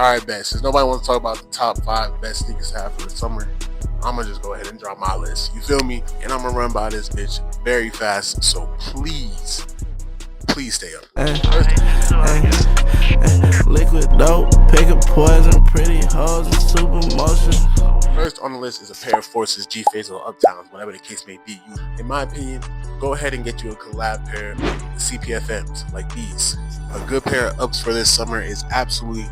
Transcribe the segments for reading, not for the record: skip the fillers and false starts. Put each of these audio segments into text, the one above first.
Alright, bet. Since nobody wants to talk about the top 5 best sneakers to have for the summer, I'm gonna just go ahead and drop my list. You feel me? And I'm gonna run by this bitch very fast. So please stay up. Liquid dope, pick a poison, pretty hoes and super motion. First on the list is a pair of Forces G Phase or Uptowns, whatever the case may be. In my opinion, go ahead and get you a collab pair of CPFMs like these. A good pair of ups for this summer is absolutely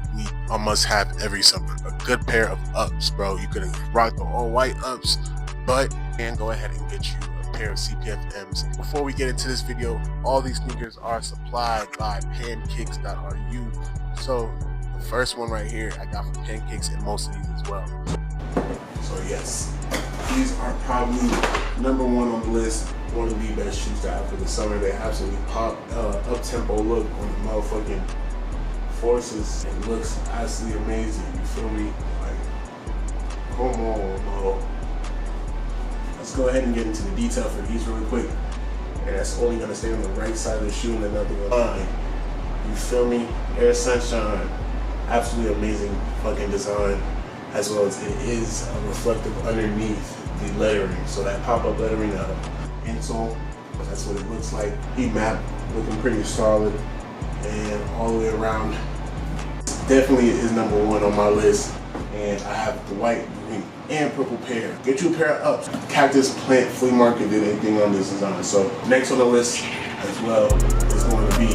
a must-have every summer. A good pair of ups, bro. You could rock the all-white ups, but and go ahead and get you a pair of CPFMs. Before we get into this video, all these sneakers are supplied by pancakes.ru. So the first one right here I got from Pancakes, and most of these as well. So yes, these are probably number one on the list. One of the best shoes to have for the summer. They absolutely pop up-tempo look on the motherfucking Forces. It looks absolutely amazing. You feel me? Like, come on, bro. Let's go ahead and get into the detail for these really quick. And that's only gonna stay on the right side of the shoe and another line. You feel me? Air Sunshine. Absolutely amazing fucking design. As well as it is reflective underneath the lettering. So that pop-up lettering insole, that's what it looks like. Heat map looking pretty solid, and all the way around definitely is number one on my list. And I have the white, green, and purple pair. Get you a pair of ups. Cactus Plant Flea Market did anything on this design. So next on the list as well is going to be,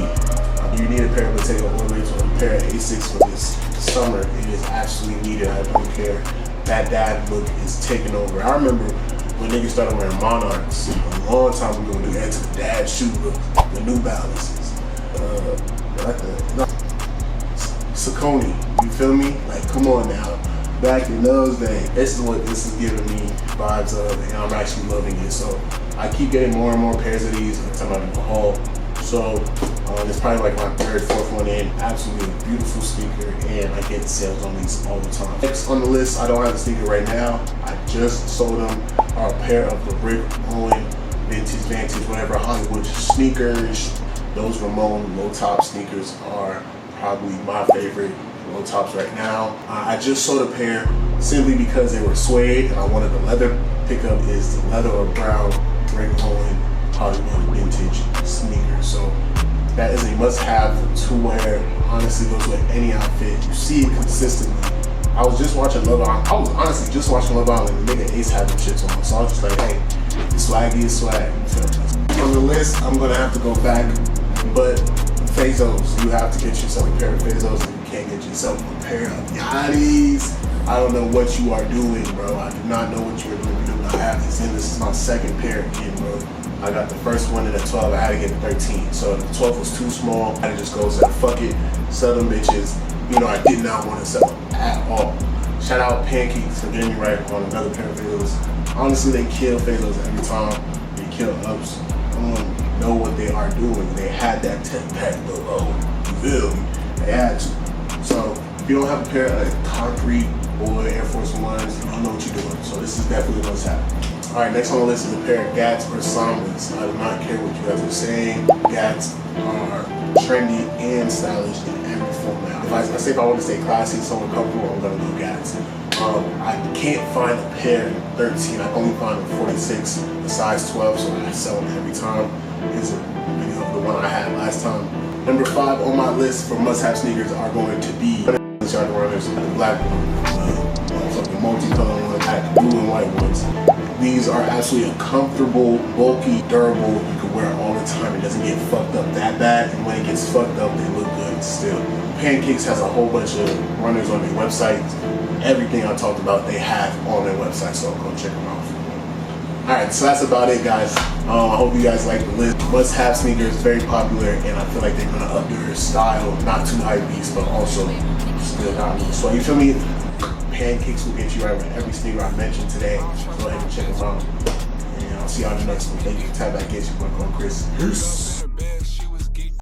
you need a pair of potato ornaments or a pair of A6 for this summer. It is absolutely needed. I don't care. That dad look is taking over. I remember when niggas started wearing Monarchs a long time ago, they had to the dad shoe look, the New Balances, Saucony, you feel me? Like, come on now. Back in those days, this is what this is giving me vibes of, and I'm actually loving it. So I keep getting more and more pairs of these every time I'm in the haul. So it's probably like my third, fourth one in. Absolutely beautiful sneaker, and I get sales on these all the time. Next on the list, I don't have the sneaker right now. I just sold them. Are a pair of the Rick Owen vintage, whatever Hollywood sneakers. Those Ramon low top sneakers are probably my favorite low tops right now. I just sold a pair simply because they were suede, and I wanted the leather. Pickup is the leather or brown Rick Owen Hollywood vintage sneaker. So that is a must-have to wear. Honestly, goes with any outfit. You see it consistently. I was just watching Love Island. I was honestly just watching Love Island, and the nigga Ace had them shits on. So I was just like, hey, swaggy is swag. On the list, I'm gonna have to go back, but Fazos. You have to get yourself a pair of Fazos, and you can't get yourself a pair of Yeezys. I don't know what you are doing, bro. I do not know what you are doing. You do not have this in. This is my second pair again, bro. I got the first one in a 12. I had to get a 13. So the 12 was too small. I had to just go say, fuck it, sell them bitches. You know, I did not want to sell them at all. Shout out Pancakes for getting me right on another pair of Fazos. Honestly, they kill Fazos every time. They kill ups. I don't know what they are doing. They had that 10-pack below. You feel me? They had to. So if you don't have a pair of concrete or Air Force Ones, you don't know what you're doing. So this is definitely what's happening. Alright, next on the list is a pair of Gats or Sambas. I do not care what you guys are saying. Gats are trendy and stylish in every format. If I want to stay classy, somewhat comfortable, I'm gonna go Gats. I can't find a pair in 13. I only find a 46, a size 12, so I sell them every time. It's a video of the one I had last time. Number 5 on my list for must-have sneakers are going to be Charger Runners, the black one, the multi-color one, the blue and white ones. These are absolutely a comfortable, bulky, durable. You can wear it all the time. It doesn't get fucked up that bad, and when it gets fucked up, they look good still. Pancakes has a whole bunch of runners on their website. Everything I talked about, they have on their website, so go check them out. Alright, so that's about it, guys. I hope you guys like the list. Must-have sneakers, very popular, and I feel like they're gonna up their style. Not too high beast, but also still not loose. So you feel me? Pancakes will get you right with every sneaker I mentioned today. Go ahead and check them out. And I'll see y'all in the next one. Thank you. Tap back, get your boy, Chris. Peace.